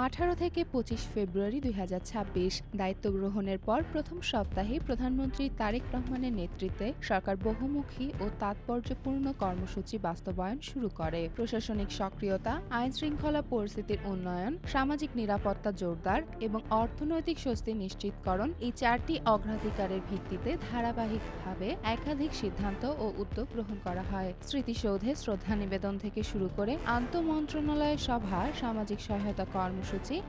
18 থেকে 25 ফেব্রুয়ারি 2026 দায়িত্ব গ্রহণের পর প্রথম সপ্তাহে প্রধানমন্ত্রী তারেক রহমানের নেতৃত্বে সরকার বহুমুখী ও তাৎপর্যপূর্ণ কর্মসূচি বাস্তবায়ন শুরু করে। প্রশাসনিক সক্রিয়তা, আইনশৃঙ্খলা পরিস্থিতির উন্নয়ন, সামাজিক নিরাপত্তা জোরদার এবং অর্থনৈতিক স্বস্তি নিশ্চিতকরণ এই চারটি অগ্রাধিকারের ভিত্তিতে ধারাবাহিকভাবে একাধিক সিদ্ধান্ত ও উদ্যোগ গ্রহণ করা হয়। স্মৃতিসৌধে শ্রদ্ধা নিবেদন থেকে শুরু করে আন্তঃমন্ত্রণালয় সভা, সামাজিক সহায়তা কর্মসূচি,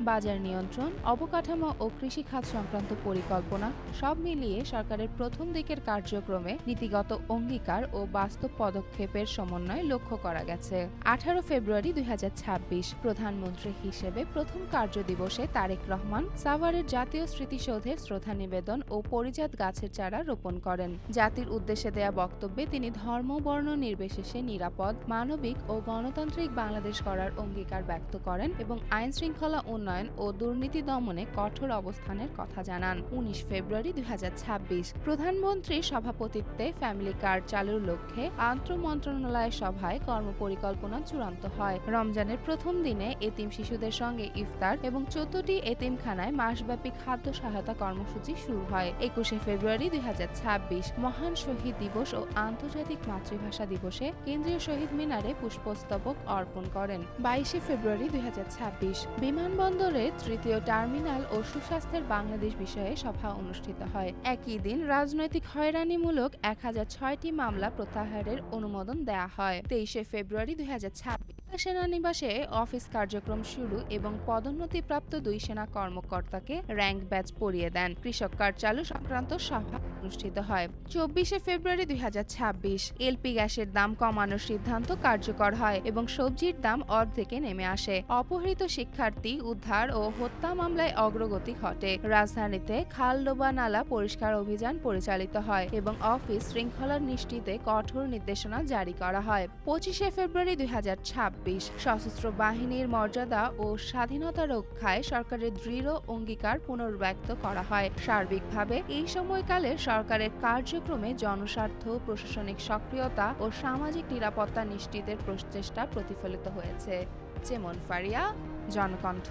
বাজার নিয়ন্ত্রণ, অবকাঠামো ও কৃষিখাত সংক্রান্ত পরিকল্পনা সব মিলিয়ে সরকারের প্রথম দিকের কার্যক্রমে নীতিগত অঙ্গীকার ও বাস্তব পদক্ষেপের সমন্বয় লক্ষ্য করা গেছে। 18 ফেব্রুয়ারি 2026 প্রধানমন্ত্রী হিসেবে প্রথম কার্যদিবসে তারেক রহমান সাভারের জাতীয় স্মৃতিসৌধে শ্রদ্ধা নিবেদন ও পরিজাত গাছের চারা রোপণ করেন। জাতির উদ্দেশ্যে দেয়া বক্তব্যে তিনি ধর্ম, বর্ণ নির্বিশেষে নিরাপদ, মানবিক ও গণতান্ত্রিক বাংলাদেশ গড়ার অঙ্গীকার ব্যক্ত করেন এবং আইনশৃঙ্খলা উন্নয়ন ও দুর্নীতি দমনে কঠোর অবস্থানের কথা জানান। 19 ফেব্রুয়ারি 2026 প্রধানমন্ত্রীর সভাপতিত্বে ফ্যামিলি কার্ড চালুর লক্ষ্যে আন্তঃমন্ত্রণালয় সভায় কর্মপরিকল্পনা চূড়ান্ত হয়। রমজানের প্রথম দিনে এতিম শিশুদের সঙ্গে ইফতার এবং 14টি এতিমখানায় মাসব্যাপী খাদ্য সহায়তা কর্মসূচি শুরু হয়। 21 ফেব্রুয়ারি 2026 মহান শহীদ দিবস ও আন্তর্জাতিক মাতৃভাষা দিবসে কেন্দ্রীয় শহীদ মিনারে পুষ্পস্তবক অর্পণ করেন। 22 ফেব্রুয়ারি 2026 বিমানবন্দরে তৃতীয় টার্মিনাল ও সুস্বাস্থ্যের বাংলাদেশ বিষয়ে সভা অনুষ্ঠিত হয়। একই দিন রাজনৈতিক হয়রানিমূলক 1006টি মামলা প্রত্যাহারের অনুমোদন দেয়া হয়। 23 ফেব্রুয়ারি 2026 সেনানিবাসে অফিস কার্যক্রম শুরু এবং পদোন্নতিপ্রাপ্ত 2 সেনা কর্মকর্তাকে র্যাঙ্ক ব্যাজ পরিয়ে দেন। কৃষক কার্ড চালু সংক্রান্ত সভা অনুষ্ঠিত হয়। 24 ফেব্রুয়ারি 2026 এলপি গ্যাসের দাম কমানোর সিদ্ধান্ত কার্যকর হয় এবং সবজির দাম অর্ধেকে নেমে আসে। অপহৃত শিক্ষার্থী উদ্ধার ও হত্যা মামলায় অগ্রগতি ঘটে। রাজধানীতে খাল, ডোবা, নালা পরিষ্কার অভিযান পরিচালিত হয় এবং অফিস শৃঙ্খলা নিশ্চিতে কঠোর নির্দেশনা জারি করা হয়। 25 ফেব্রুয়ারি 2026 সশস্ত্র বাহিনীর মর্যাদা ও স্বাধীনতা রক্ষায় সরকারের দৃঢ় অঙ্গীকার পুনর্ব্যক্ত করা হয়। সার্বিকভাবে এই সময়কালে সরকারের কার্যক্রমে জনস্বার্থ, প্রশাসনিক সক্রিয়তা ও সামাজিক নিরাপত্তা নিশ্চিতের প্রচেষ্টা প্রতিফলিত হয়েছে। যেমন ফারিয়া, জনকণ্ঠ।